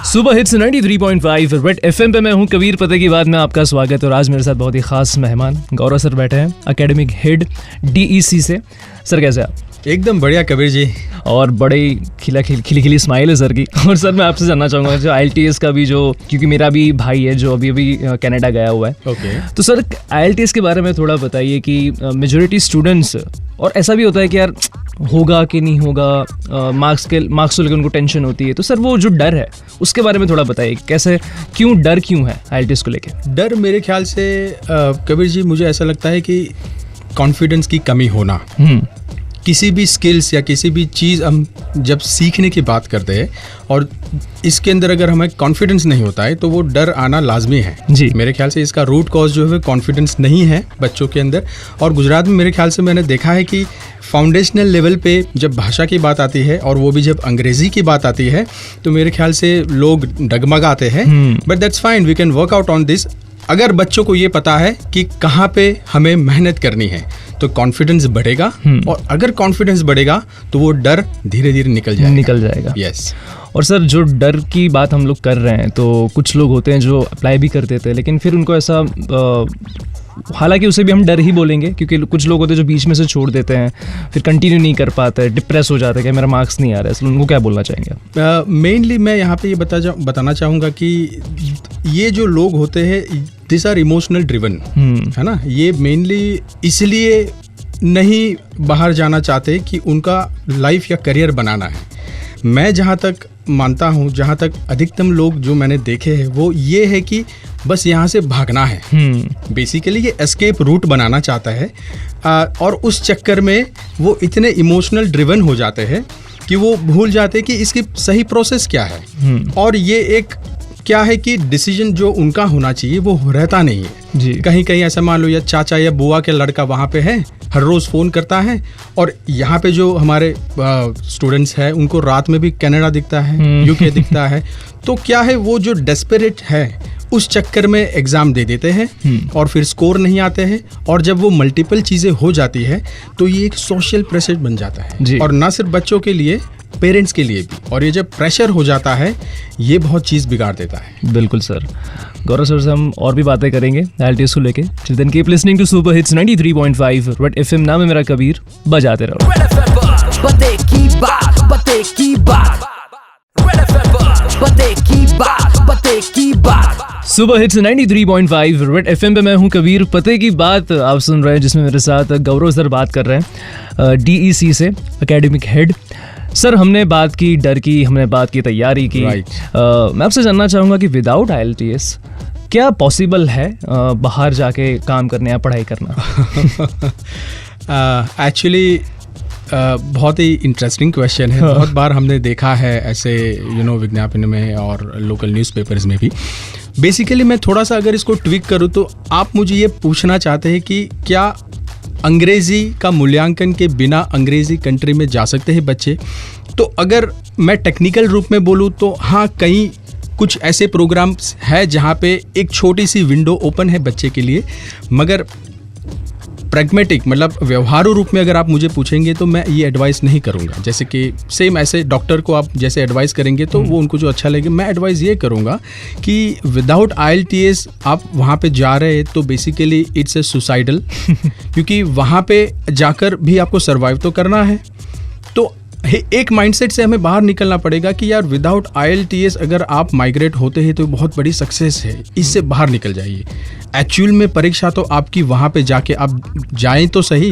सुबह hits 93.5 red FM पे मैं हूं कबीर। पते की बात में आपका स्वागत है और आज मेरे साथ बहुत ही खास मेहमान गौरव सर बैठे हैं, एकेडमिक हेड DEC से। सर कैसे आप? एकदम बढ़िया कबीर जी। और बड़े खिली स्माइल है सर की। और सर मैं आपसे जानना चाहूँगा जो IELTS का भी क्योंकि मेरा भी भाई है जो अभी कनाडा गया हुआ है। ओके। तो सर IELTS के बारे में थोड़ा बताइए कि मेजॉरिटी स्टूडेंट्स, और ऐसा भी होता है कि यार होगा कि नहीं होगा, मार्क्स को लेकर उनको टेंशन होती है, तो सर वो जो डर है उसके बारे में थोड़ा बताइए, कैसे डर क्यों है IELTS को लेकर? डर मेरे ख्याल से कबीर जी मुझे ऐसा लगता है कि कॉन्फिडेंस की कमी होना। किसी भी स्किल्स या किसी भी चीज़ हम जब सीखने की बात करते हैं और इसके अंदर अगर हमें कॉन्फिडेंस नहीं होता है तो वो डर आना लाजमी है जी। मेरे ख्याल से इसका रूट कॉज जो है कॉन्फिडेंस नहीं है बच्चों के अंदर। और गुजरात में मेरे ख्याल से मैंने देखा है कि फाउंडेशनल लेवल पे जब भाषा की बात आती है और वो भी जब अंग्रेज़ी की बात आती है तो मेरे ख्याल से लोग डगमगाते हैं। But that's fine, we can work out on this. अगर बच्चों को ये पता है कि कहाँ पे हमें मेहनत करनी है तो कॉन्फिडेंस बढ़ेगा, और अगर कॉन्फिडेंस बढ़ेगा तो वो डर धीरे धीरे निकल जाएगा। यस। और सर जो डर की बात हम लोग कर रहे हैं तो कुछ लोग होते हैं जो अप्लाई भी कर देते हैं, लेकिन फिर उनको ऐसा हालांकि उसे भी हम डर ही बोलेंगे, क्योंकि कुछ लोग होते हैं जो बीच में से छोड़ देते हैं, फिर कंटिन्यू नहीं कर पाते, डिप्रेस हो जाते हैं कि मेरा मार्क्स नहीं आ रहा है। इसलिए उनको क्या बोलना चाहेंगे? मेनली मैं यहाँ पे ये बताना चाहूँगा कि ये जो लोग होते हैं दिस आर इमोशनल ड्रिवन, है ना। ये मेनली इसलिए नहीं बाहर जाना चाहते कि उनका लाइफ या करियर बनाना है। मैं जहाँ तक मानता हूँ, जहाँ तक अधिकतम लोग जो मैंने देखे हैं वो ये है कि बस यहाँ से भागना है। बेसिकली ये एस्केप रूट बनाना चाहता है, और उस चक्कर में वो इतने इमोशनल ड्रिवन हो जाते हैं कि वो भूल जाते हैं कि इसकी सही प्रोसेस क्या है। और ये एक क्या है कि डिसीजन जो उनका होना चाहिए वो रहता नहीं है जी। कहीं ऐसा मान लो या चाचा या बुआ के लड़का वहाँ पे है, हर रोज़ फ़ोन करता है, और यहाँ पे जो हमारे स्टूडेंट्स हैं उनको रात में भी कनाडा दिखता है, UK दिखता है। तो क्या है, वो जो डेस्परेट है उस चक्कर में एग्ज़ाम दे देते हैं और फिर स्कोर नहीं आते हैं, और जब वो मल्टीपल चीज़ें हो जाती है तो ये एक सोशल प्रेशर बन जाता है, और ना सिर्फ बच्चों के लिए, पेरेंट्स के लिए भी। और ये जब प्रेशर हो जाता है ये बहुत चीज़ बिगाड़ देता है। बिल्कुल सर। गौरव सर से हम और भी बातें करेंगे IELTS को लेके। Till then keep listening to super hits 93.5 red FM. नाम है मेरा कबीर, बजाते रहो। सुपर हिट्स 93.5 रेड एफएम पे मैं हूं कबीर। पते की बात आप सुन रहे हैं, जिसमें मेरे साथ गौरव सर बात कर रहे हैं, DEC से, एकेडमिक हेड। सर हमने बात की डर की, हमने बात की तैयारी की। मैं आपसे जानना चाहूँगा कि विदाउट IELTS क्या पॉसिबल है बाहर जाके काम करने या पढ़ाई करना? एक्चुअली बहुत ही इंटरेस्टिंग क्वेश्चन है। बहुत बार हमने देखा है ऐसे विज्ञापन में और लोकल न्यूज़पेपर्स में भी। बेसिकली मैं थोड़ा सा अगर इसको ट्विक करूँ तो आप मुझे ये पूछना चाहते हैं कि क्या अंग्रेज़ी का मूल्यांकन के बिना अंग्रेज़ी कंट्री में जा सकते हैं बच्चे? तो अगर मैं टेक्निकल रूप में बोलूँ तो हाँ, कई कुछ ऐसे प्रोग्राम्स हैं जहाँ पे एक छोटी सी विंडो ओपन है बच्चे के लिए। मगर प्रैग्मेटिक मतलब व्यवहारू रूप में अगर आप मुझे पूछेंगे तो मैं ये एडवाइस नहीं करूँगा। जैसे कि सेम ऐसे डॉक्टर को आप जैसे एडवाइस करेंगे तो वो उनको जो अच्छा लगे, मैं एडवाइस ये करूँगा कि विदाउट IELTS आप वहाँ पे जा रहे हैं तो बेसिकली इट्स ए सुसाइडल क्योंकि वहाँ पे जाकर भी आपको सर्वाइव तो करना है। तो एक माइंडसेट से हमें बाहर निकलना पड़ेगा कि यार विदाउट IELTS अगर आप माइग्रेट होते हैं तो बहुत बड़ी सक्सेस है, इससे बाहर निकल जाइए। एक्चुअल में परीक्षा तो आपकी वहाँ पे जाके आप जाएं तो सही,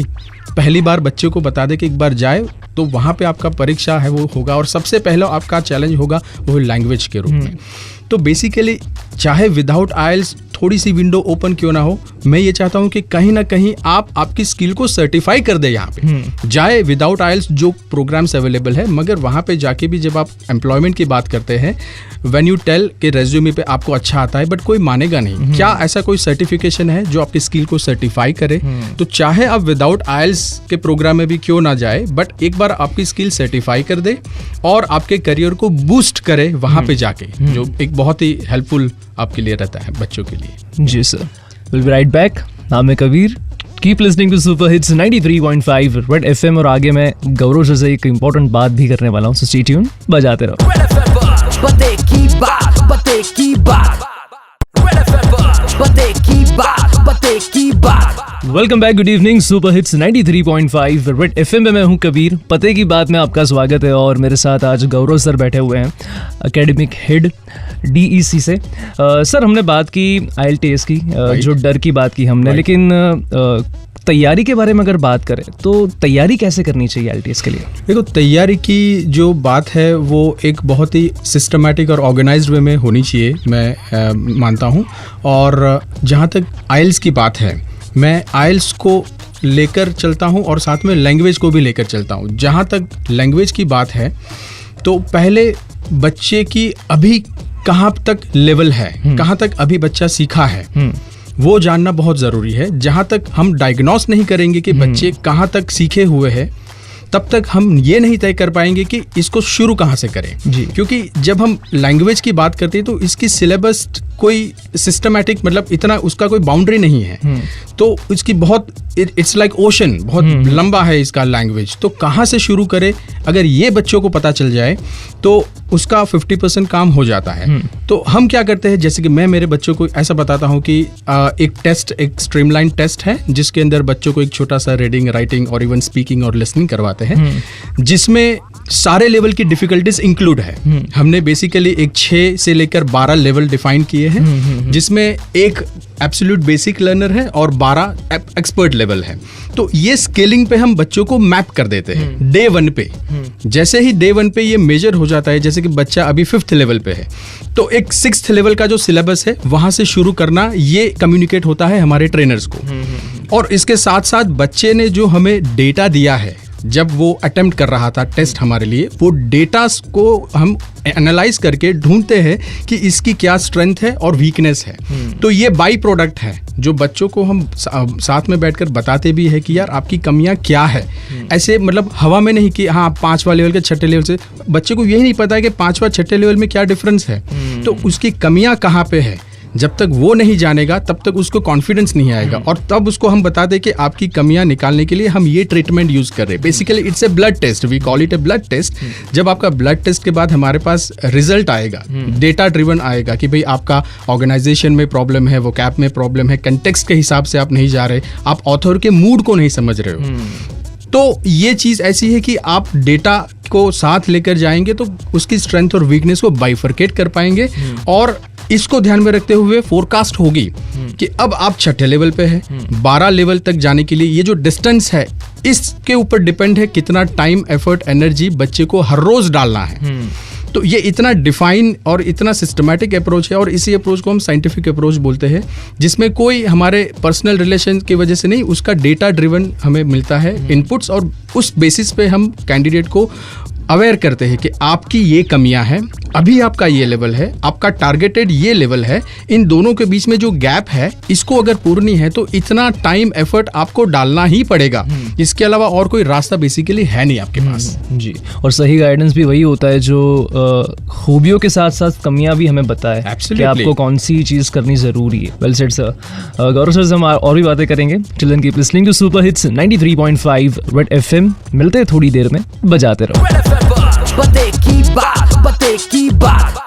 पहली बार बच्चे को बता दें कि एक बार जाए तो वहाँ पे आपका परीक्षा है वो होगा, और सबसे पहला आपका चैलेंज होगा वो लैंग्वेज के रूप में। तो बेसिकली चाहे विदाउट IELTS थोड़ी सी विंडो ओपन क्यों ना हो, मैं ये चाहता हूँ कि कहीं ना कहीं आप आपकी स्किल को सर्टिफाई कर दे। यहाँ पे जाए विदाउट IELTS जो प्रोग्राम्स अवेलेबल है, मगर वहाँ पे जाके भी जब आप एम्प्लॉयमेंट की बात करते हैं, व्हेन यू टेल के रेज्यूमे पे आपको अच्छा आता है बट कोई मानेगा नहीं। क्या ऐसा कोई सर्टिफिकेशन है जो आपकी स्किल को सर्टिफाई करे? तो चाहे आप विदाउट IELTS के प्रोग्राम में भी क्यों ना जाए, बट एक बार आपकी स्किल सर्टिफाई कर दे और आपके करियर को बूस्ट करे वहाँ पे जाके, जो एक बहुत ही हेल्पफुल आपके लिए रहता है बच्चों के लिए। जी sir, will be right back. नाम है Kabir, keep listening to super hits 93.5 red FM और आगे मैं गौरव सर से एक इम्पोर्टेंट बात भी करने वाला हूँ, सो स्टे ट्यून, बजाते रहो। Welcome back, good evening, super hits 93.5 red FM में मैं हूं कबीर। पते की बात में आपका स्वागत है और मेरे साथ आज गौरव सर बैठे हुए हैं, एकेडमिक हेड DEC से। सर हमने बात की IELTS की, जो डर की बात की हमने, लेकिन तैयारी के बारे में अगर बात करें तो तैयारी कैसे करनी चाहिए IELTS के लिए? देखो, तैयारी की जो बात है वो एक बहुत ही सिस्टमैटिक और ऑर्गेनाइज्ड वे में होनी चाहिए, मैं मानता हूँ। और जहाँ तक IELTS की बात है, मैं IELTS को लेकर चलता हूँ और साथ में लैंग्वेज को भी लेकर चलता हूँ। जहाँ तक लैंग्वेज की बात है तो पहले बच्चे की अभी कहाँ तक लेवल है, कहाँ तक अभी बच्चा सीखा है, वो जानना बहुत ज़रूरी है। जहाँ तक हम डायग्नोस नहीं करेंगे कि बच्चे कहाँ तक सीखे हुए हैं, तब तक हम ये नहीं तय कर पाएंगे कि इसको शुरू कहाँ से करें जी। क्योंकि जब हम लैंग्वेज की बात करते हैं तो इसकी सिलेबस कोई सिस्टमैटिक, मतलब इतना उसका कोई बाउंड्री नहीं है, तो इसकी बहुत इट्स लाइक ओशन, बहुत लंबा है इसका लैंग्वेज। तो कहाँ से शुरू करें, अगर ये बच्चों को पता चल जाए तो उसका 50% काम हो जाता है। तो हम क्या करते हैं, जैसे कि मैं मेरे बच्चों को ऐसा बताता हूँ कि एक टेस्ट, एक स्ट्रीमलाइन टेस्ट है जिसके अंदर बच्चों को एक छोटा सा रीडिंग, राइटिंग और इवन स्पीकिंग और लिसनिंग करवाते हैं, जिसमें सारे लेवल की डिफिकल्टीज इंक्लूड है। हमने बेसिकली एक 6 से लेकर 12 लेवल डिफाइन किए हैं, जिसमें एक एब्सोल्यूट बेसिक लर्नर है और 12 एक्सपर्ट लेवल है। तो ये स्केलिंग पे हम बच्चों को मैप कर देते हैं डे 1 पे। जैसे ही डे 1 पे ये मेजर हो जाता है, जैसे कि बच्चा अभी 5th लेवल पे है, तो एक 6th लेवल का जो सिलेबस है वहां से शुरू करना, ये कम्युनिकेट होता है हमारे ट्रेनर्स को। और इसके साथ साथ बच्चे ने जो हमें डेटा दिया है, जब वो अटेम्प्ट कर रहा था टेस्ट हमारे लिए, वो डेटा को हम एनालाइज करके ढूंढते हैं कि इसकी क्या स्ट्रेंथ है और वीकनेस है। तो ये बाई प्रोडक्ट है जो बच्चों को हम साथ में बैठकर बताते भी है कि यार आपकी कमियां क्या है। ऐसे मतलब हवा में नहीं कि हाँ 5वां लेवल के 6ठे लेवल से, बच्चे को यही नहीं पता है कि 5वां 6ठे लेवल में क्या डिफरेंस है, तो उसकी कमियां कहाँ पे है। जब तक वो नहीं जानेगा तब तक उसको कॉन्फिडेंस नहीं आएगा, और तब उसको हम बता दें कि आपकी कमियां निकालने के लिए हम ये ट्रीटमेंट यूज कर रहे हैं। Basically it's a blood test, we call it a blood test. जब आपका ब्लड टेस्ट के बाद हमारे पास रिजल्ट आएगा, डेटा ड्रिवन आएगा कि भाई आपका ऑर्गेनाइजेशन में प्रॉब्लम है, वो कैप में प्रॉब्लम है, कंटेक्स्ट के हिसाब से आप नहीं जा रहे, आप ऑथर के मूड को नहीं समझ रहे हो, तो ये चीज ऐसी है कि आप डेटा को साथ लेकर जाएंगे तो उसकी स्ट्रेंथ और वीकनेस को बाइफरकेट कर पाएंगे। और इसको ध्यान में रखते हुए फोरकास्ट होगी कि अब आप 6ठे लेवल पे है, 12 लेवल तक जाने के लिए ये जो डिस्टेंस है, इसके ऊपर डिपेंड है कितना टाइम, एफर्ट, एनर्जी बच्चे को हर रोज डालना है। तो ये इतना डिफाइन और इतना सिस्टमैटिक अप्रोच है, और इसी अप्रोच को हम साइंटिफिक अप्रोच बोलते हैं, जिसमें कोई हमारे पर्सनल रिलेशन की वजह से नहीं, उसका डेटा ड्रिवन हमें मिलता है इनपुट्स, और उस बेसिस पे हम कैंडिडेट को अवेयर करते हैं कि आपकी ये कमियां हैं, अभी आपका ये लेवल है, आपका टारगेटेड ये लेवल है, इन दोनों के बीच में जो गैप है इसको अगर पूर्णी है तो इतना टाइम एफर्ट आपको डालना ही पड़ेगा। इसके अलावा और कोई रास्ता बेसिकली है नहीं आपके पास जी। और सही गाइडेंस भी वही होता है जो खूबियों के साथ साथ कमियां भी हमें बताए कि आपको कौन सी चीज करनी जरूरी है। Well said sir. Gaurav sir से हम और भी बातें करेंगे। Children keep listening to super hits 93.5 red FM. मिलते हैं थोड़ी देर में, बजाते रहो। पते की बात, पते की बात,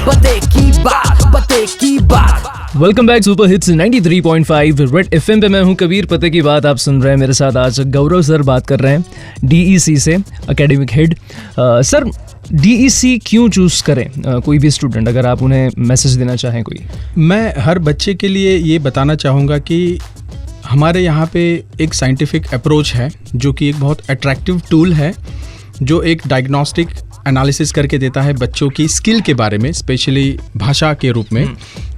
पते की बात, पते की बात। Welcome back, super hits 93.5 red FM पे मैं हूं कबीर। पते की बात आप सुन रहे हैं। मेरे साथ आज गौरव सर बात कर रहे हैं, DEC से, एकेडमिक हेड। सर, DEC क्यों चूज करें कोई भी स्टूडेंट, अगर आप उन्हें मैसेज देना चाहें कोई? मैं हर बच्चे के लिए ये बताना चाहूँगा कि हमारे यहाँ पे एक साइंटिफिक अप्रोच है जो कि एक बहुत अट्रैक्टिव टूल है, जो एक डायग्नोस्टिक एनालिसिस करके देता है बच्चों की स्किल के बारे में, स्पेशली भाषा के रूप में।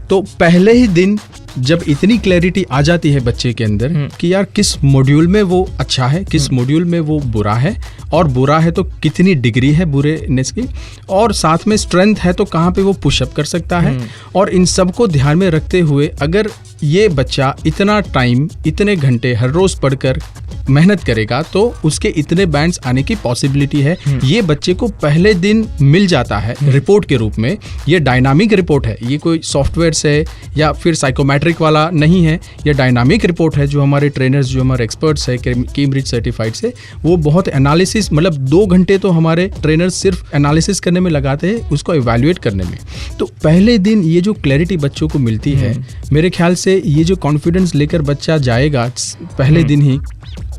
तो पहले ही दिन जब इतनी क्लैरिटी आ जाती है बच्चे के अंदर कि यार किस मॉड्यूल में वो अच्छा है, किस मॉड्यूल में वो बुरा है, और बुरा है तो कितनी डिग्री है बुरेनेस की, और साथ में स्ट्रेंथ है तो कहाँ पे वो पुशअप कर सकता है, और इन सब को ध्यान में रखते हुए अगर ये बच्चा इतना टाइम, इतने घंटे हर रोज पढ़कर मेहनत करेगा तो उसके इतने बैंड्स आने की पॉसिबिलिटी है। ये बच्चे को पहले दिन मिल जाता है रिपोर्ट के रूप में। ये डायनामिक रिपोर्ट है, ये कोई सॉफ्टवेयर से या फिर साइकोमेट्रिक वाला नहीं है, ये डायनामिक रिपोर्ट है जो हमारे ट्रेनर्स, जो हमारे एक्सपर्ट्स है कैम्ब्रिज सर्टिफाइड से, वो बहुत एनालिसिस, मतलब 2 घंटे तो हमारे ट्रेनर्स सिर्फ एनालिसिस करने में लगाते हैं, उसको इवैल्यूएट करने में। तो पहले दिन ये जो क्लैरिटी बच्चों को मिलती है, मेरे ख्याल से ये जो कॉन्फिडेंस लेकर बच्चा जाएगा पहले दिन ही,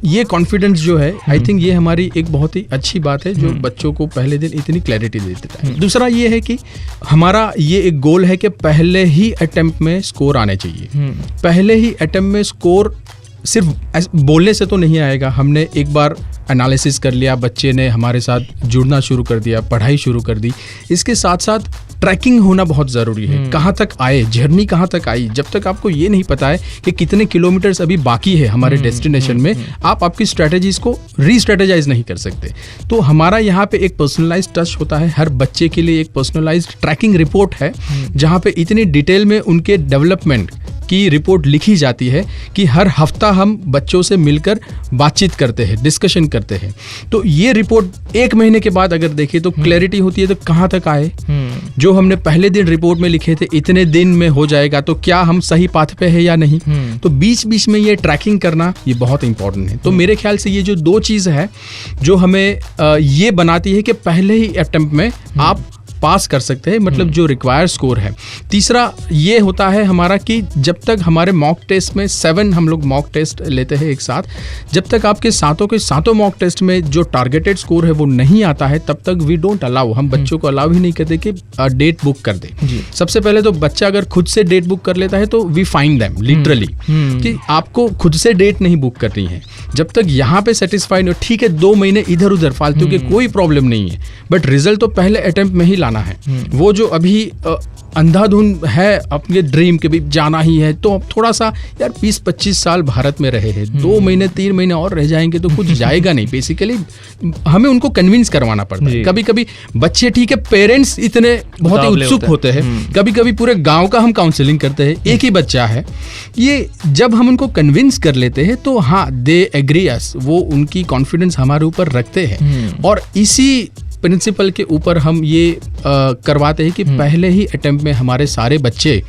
ये कॉन्फिडेंस जो है, आई थिंक ये हमारी एक बहुत ही अच्छी बात है जो बच्चों को पहले दिन इतनी क्लैरिटी देता है। दूसरा ये है कि हमारा ये एक गोल है कि पहले ही अटेम्प्ट में स्कोर आने चाहिए। पहले ही अटेम्प्ट में स्कोर सिर्फ बोलने से तो नहीं आएगा। हमने एक बार एनालिसिस कर लिया, बच्चे ने हमारे साथ जुड़ना शुरू कर दिया, पढ़ाई शुरू कर दी, इसके साथ साथ ट्रैकिंग होना बहुत ज़रूरी है। कहाँ तक आए, जर्नी कहाँ तक आई, जब तक आपको ये नहीं पता है कि कितने किलोमीटर्स अभी बाकी है हमारे डेस्टिनेशन में, आप आपकी स्ट्रेटेजीज को री-स्ट्रेटेजाइज नहीं कर सकते। तो हमारा यहाँ पे एक पर्सनलाइज्ड टच होता है, हर बच्चे के लिए एक पर्सनलाइज्ड ट्रैकिंग रिपोर्ट है जहाँ पे इतनी डिटेल में उनके डेवलपमेंट की रिपोर्ट लिखी जाती है कि हर हफ्ता हम बच्चों से मिलकर बातचीत करते हैं, डिस्कशन करते हैं। तो ये रिपोर्ट 1 महीने के बाद अगर देखें तो क्लैरिटी होती है तो कहाँ तक आए, जो हमने पहले दिन रिपोर्ट में लिखे थे इतने दिन में हो जाएगा, तो क्या हम सही पाथ पे है या नहीं। तो बीच बीच में ये ट्रैकिंग करना ये बहुत इंपॉर्टेंट है। तो मेरे ख्याल से ये जो 2 चीज़ है जो हमें ये बनाती है कि पहले ही अटेम्प्ट में आप पास कर सकते हैं, मतलब जो रिक्वायर्ड स्कोर है। तीसरा ये होता है हमारा कि जब तक हमारे मॉक टेस्ट में 7 हम लोग मॉक टेस्ट लेते हैं एक साथ, जब तक आपके सातों के सातों मॉक टेस्ट में जो टारगेटेड स्कोर है वो नहीं आता है, तब तक वी डोंट अलाउ, हम बच्चों को अलाउ ही नहीं करते कि डेट बुक कर दे। सबसे पहले तो बच्चा अगर खुद से डेट बुक कर लेता है तो वी फाइंड देम लिटरली कि आपको खुद से डेट नहीं बुक करनी है। जब तक यहाँ पे सेटिस्फाइड हो, ठीक है 2 महीने इधर उधर फालतू के कोई प्रॉब्लम नहीं है, बट रिजल्ट तो पहले अटेम्प्ट में ही लाना है। वो जो अभी अंधाधुंध है अपने ड्रीम के भी जाना ही है, तो थोड़ा सा यार 20-25 साल भारत में रहे हैं, 2 महीने 3 महीने और रह जाएंगे तो कुछ जाएगा नहीं। बेसिकली हमें उनको कन्विंस करवाना पड़ता है। कभी कभी बच्चे, ठीक है पेरेंट्स इतने बहुत ही उत्सुक होते हैं, कभी कभी पूरे गांव का हम काउंसलिंग करते हैं, एक ही बच्चा है, ये जब हम उनको कन्विंस कर लेते हैं तो हाँ दे एग्री अस, वो उनकी कॉन्फिडेंस हमारे ऊपर रखते हैं। और इसी प्रिंसिपल के ऊपर हम ये करवाते हैं कि पहले ही अटेम्प्ट में हमारे सारे बच्चे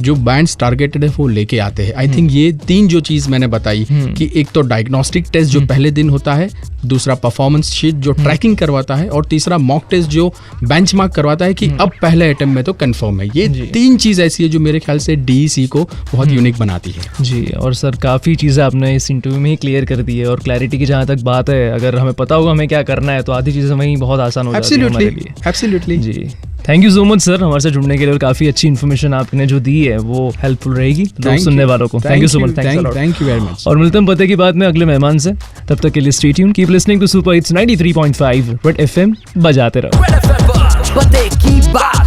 जो बैंड्स टारगेटेड है वो लेके आते हैं। आई थिंक ये 3 जो चीज़ मैंने बताई कि एक तो डायग्नोस्टिक टेस्ट जो पहले दिन होता है, दूसरा परफॉर्मेंस शीट जो ट्रैकिंग करवाता है, और तीसरा मॉक टेस्ट जो बेंचमार्क करवाता है कि अब पहले अटेम्प्ट में तो कंफर्म है। ये 3 चीज़ ऐसी है जो मेरे ख्याल से डीईसी को बहुत यूनिक बनाती है। जी, और सर काफ़ी चीज़ें आपने इस इंटरव्यू में ही क्लियर कर दी है, और क्लैरिटी की जहाँ तक बात है, अगर हमें पता होगा हमें क्या करना है तो आधी चीज़ें वहीं बहुत आसान हो जाती है हमारे लिए। एब्सोल्युटली जी, thank you so much sir हमारे साथ जुड़ने के लिए, और काफ़ी अच्छी इन्फॉर्मेशन आपने जो दी है वो हेल्पफुल रहेगी सुनने वालों को। Thank you so much, thank you very much. और मिलते हैं पते की बात में अगले मेहमान से, तब तक के लिए stay tuned, keep listening to super hits 93.5 red FM, बजाते रहो। Red FM पर पते की बात।